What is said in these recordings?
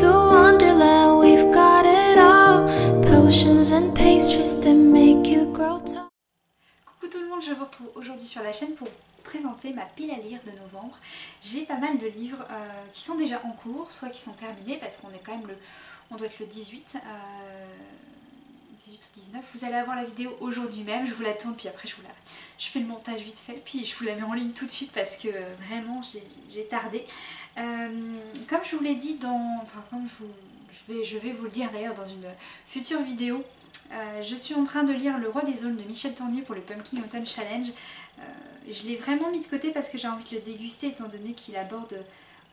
to Wonderland, we've got it all. Potions and pastries that make you grow tall. Coucou tout le monde, je vous retrouve aujourd'hui sur la chaîne pour présenter ma pile à lire de novembre. J'ai pas mal de livres qui sont déjà en cours, soit qui sont terminés parce qu'on est quand même on doit être le 18 ou 19. Vous allez avoir la vidéo aujourd'hui même, je vous la tourne puis après je fais le montage vite fait puis je vous la mets en ligne tout de suite parce que vraiment j'ai tardé. Comme je vous l'ai dit je vais vous le dire d'ailleurs dans une future vidéo, je suis en train de lire Le Roi des Aulnes de Michel Tournier pour le Pumpkin Autumn Challenge. Je l'ai vraiment mis de côté parce que j'ai envie de le déguster étant donné qu'il aborde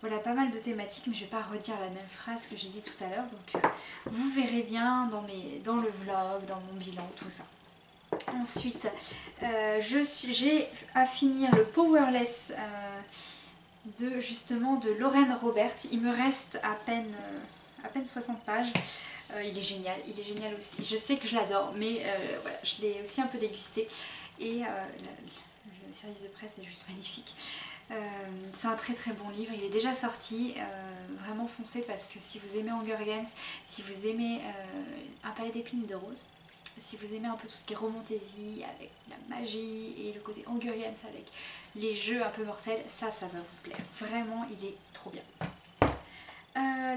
voilà, pas mal de thématiques, mais je vais pas redire la même phrase que j'ai dit tout à l'heure, donc vous verrez bien dans le vlog, dans mon bilan, tout ça. Ensuite, j'ai à finir le Powerless de Lorraine Robert. Il me reste à peine 60 pages. Il est génial aussi. Je sais que je l'adore, mais voilà, je l'ai aussi un peu dégusté et le service de presse est juste magnifique. C'est un très très bon livre, il est déjà sorti, vraiment foncez parce que si vous aimez Hunger Games, si vous aimez Un palais d'épines et de roses, si vous aimez un peu tout ce qui est romantasy avec la magie et le côté Hunger Games avec les jeux un peu mortels, ça va vous plaire, vraiment il est trop bien.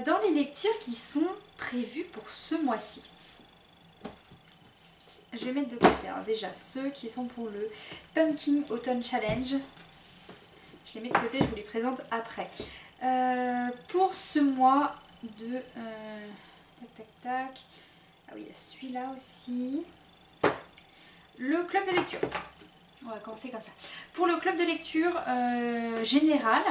Dans les lectures qui sont prévues pour ce mois-ci, je vais mettre de côté déjà ceux qui sont pour le Pumpkin Autumn Challenge. Je les mets de côté, je vous les présente après. Pour ce mois de... Ah oui, il y a celui-là aussi. Le club de lecture. On va commencer comme ça. Pour le club de lecture général,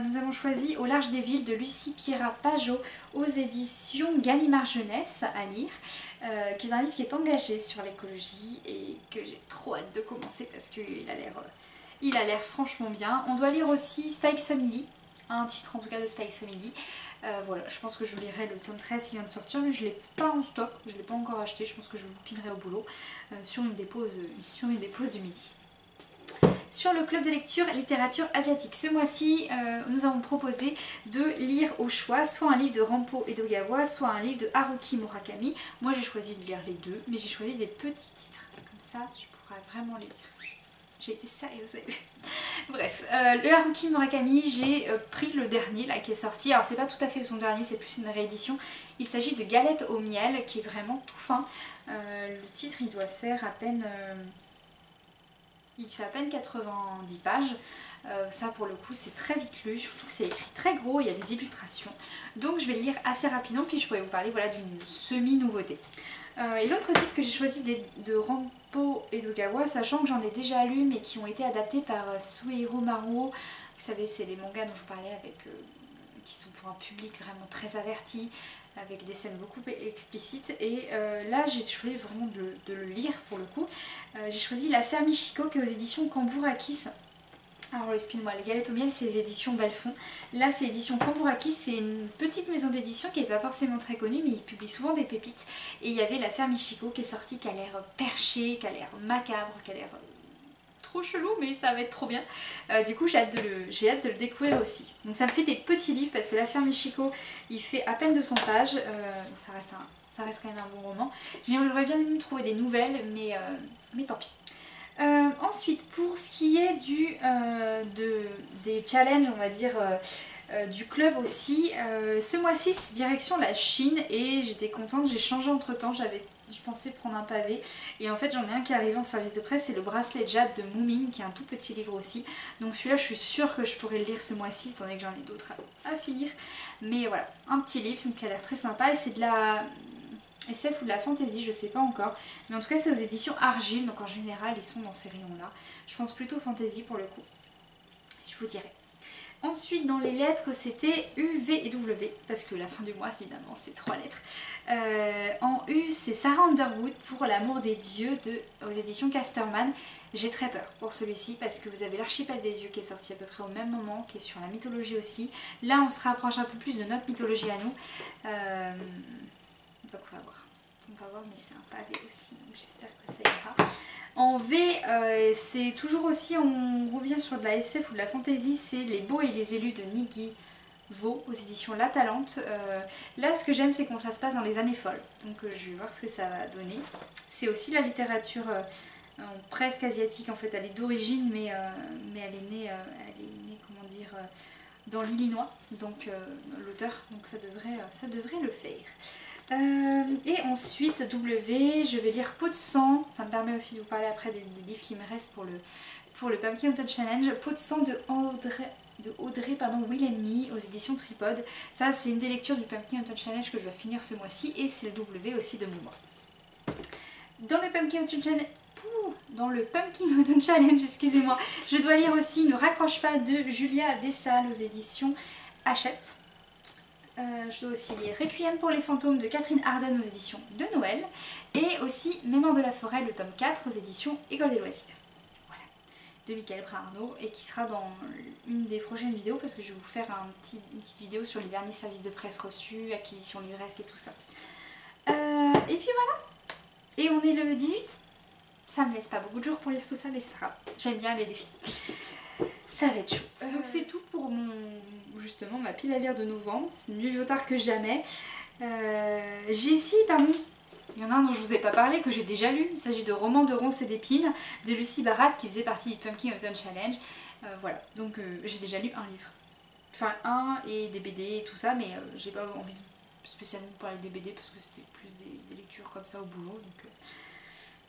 nous avons choisi Au large des villes de Lucie Pierrat Pajot aux éditions Gallimard Jeunesse à lire, qui est un livre qui est engagé sur l'écologie et que j'ai trop hâte de commencer parce qu'il a l'air franchement bien. On doit lire aussi Spike's Family, un titre en tout cas de Spike's Family. Voilà, je pense que je lirai le tome 13 qui vient de sortir, mais je ne l'ai pas en stock, je ne l'ai pas encore acheté, je pense que je le bouquinerai au boulot sur une des pauses du midi. Sur le club de lecture littérature asiatique, ce mois-ci, nous avons proposé de lire au choix soit un livre de Rampo Edogawa, soit un livre de Haruki Murakami. Moi j'ai choisi de lire les deux, mais j'ai choisi des petits titres, comme ça je pourrais vraiment les lire. J'ai été sérieuse, vous avez vu. Bref, le Haruki Murakami, j'ai pris le dernier là qui est sorti. Alors c'est pas tout à fait son dernier, c'est plus une réédition. Il s'agit de Galette au miel qui est vraiment tout fin. Le titre il doit faire à peine... il fait à peine 90 pages. Ça pour le coup c'est très vite lu, surtout que c'est écrit très gros, il y a des illustrations. Donc je vais le lire assez rapidement puis je pourrais vous parler voilà, d'une semi-nouveauté. Et l'autre titre que j'ai choisi de Rampo Edogawa, sachant que j'en ai déjà lu mais qui ont été adaptés par Suehiro Maruo. Vous savez, c'est les mangas dont je parlais qui sont pour un public vraiment très averti, avec des scènes beaucoup explicites. Et là j'ai choisi vraiment de le lire pour le coup. J'ai choisi L'affaire Michiko qui est aux éditions Cambourakis. Alors excuse-moi, les galettes au miel c'est les éditions Belfond. Là c'est l'édition Cambourakis, c'est une petite maison d'édition qui n'est pas forcément très connue mais ils publient souvent des pépites. Et il y avait L'affaire Michiko qui est sortie, qui a l'air perché, qui a l'air macabre, qui a l'air trop chelou mais ça va être trop bien. Du coup j'ai hâte de le découvrir aussi. Donc ça me fait des petits livres parce que L'affaire Michiko il fait à peine 200 pages, ça reste quand même un bon roman. J'aurais bien aimé trouver des nouvelles mais tant pis. Ensuite, pour ce qui est des challenges, on va dire, du club aussi, ce mois-ci c'est direction la Chine et j'étais contente, j'ai changé entre temps, je pensais prendre un pavé et en fait j'en ai un qui est arrivé en service de presse, c'est le bracelet Jade de Moomin qui est un tout petit livre aussi. Donc celui-là je suis sûre que je pourrais le lire ce mois-ci étant donné que j'en ai d'autres à finir. Mais voilà, un petit livre qui a l'air très sympa et c'est de la... SF ou de la fantasy, je sais pas encore, mais en tout cas c'est aux éditions Argile, donc en général ils sont dans ces rayons là. Je pense plutôt fantasy pour le coup, je vous dirai. Ensuite dans les lettres c'était U, V et W, parce que la fin du mois évidemment c'est 3 lettres. En U c'est Sarah Underwood pour L'amour des dieux aux éditions Casterman. J'ai très peur pour celui-ci parce que vous avez L'Archipel des dieux qui est sorti à peu près au même moment, qui est sur la mythologie aussi. Là on se rapproche un peu plus de notre mythologie à nous. Donc on va voir, mais c'est un pavé aussi, donc j'espère que ça ira. En V, c'est toujours aussi, on revient sur de la SF ou de la fantasy, c'est Les Beaux et les élus de Niki Vaux aux éditions La Talente. Là ce que j'aime c'est qu'on ça se passe dans les années folles, donc je vais voir ce que ça va donner. C'est aussi la littérature presque asiatique en fait, elle est d'origine mais elle est née comment dire dans l'Illinois, donc l'auteur, donc ça devrait le faire. Et ensuite W, je vais lire Peau de sang, ça me permet aussi de vous parler après des livres qui me restent pour le Pumpkin Autumn Challenge. Peau de sang de Audrey Wilhelmy aux éditions Tripod. Ça c'est une des lectures du Pumpkin Autumn Challenge que je vais finir ce mois-ci et c'est le W aussi de mon mois. Dans le Pumpkin Autumn Challenge, excusez-moi, je dois lire aussi Ne raccroche pas de Julia Dessalles aux éditions Hachette. Je dois aussi lire Requiem pour les fantômes de Catherine Arden aux éditions de Noël et aussi Mémoire de la forêt, le tome 4 aux éditions École des loisirs. Voilà, de Michael Brarno et qui sera dans une des prochaines vidéos parce que je vais vous faire une petite vidéo sur les derniers services de presse reçus, acquisition livresque et tout ça. Et puis voilà, et on est le 18. Ça me laisse pas beaucoup de jours pour lire tout ça mais c'est pas grave, j'aime bien les défis. Ça va être chaud. Donc c'est tout pour justement ma pile à lire de novembre, c'est mieux vaut tard que jamais. Il y en a un dont je vous ai pas parlé que j'ai déjà lu, il s'agit de Roman de ronces et d'épines de Lucie Barat qui faisait partie du Pumpkin Autumn Challenge. Voilà, donc j'ai déjà lu un livre. Enfin un et des BD et tout ça, mais j'ai pas envie spécialement de parler des BD parce que c'était plus des lectures comme ça au boulot, donc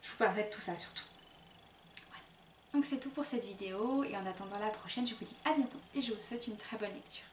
je vous parlerai de tout ça surtout. Donc c'est tout pour cette vidéo et en attendant la prochaine, je vous dis à bientôt et je vous souhaite une très bonne lecture.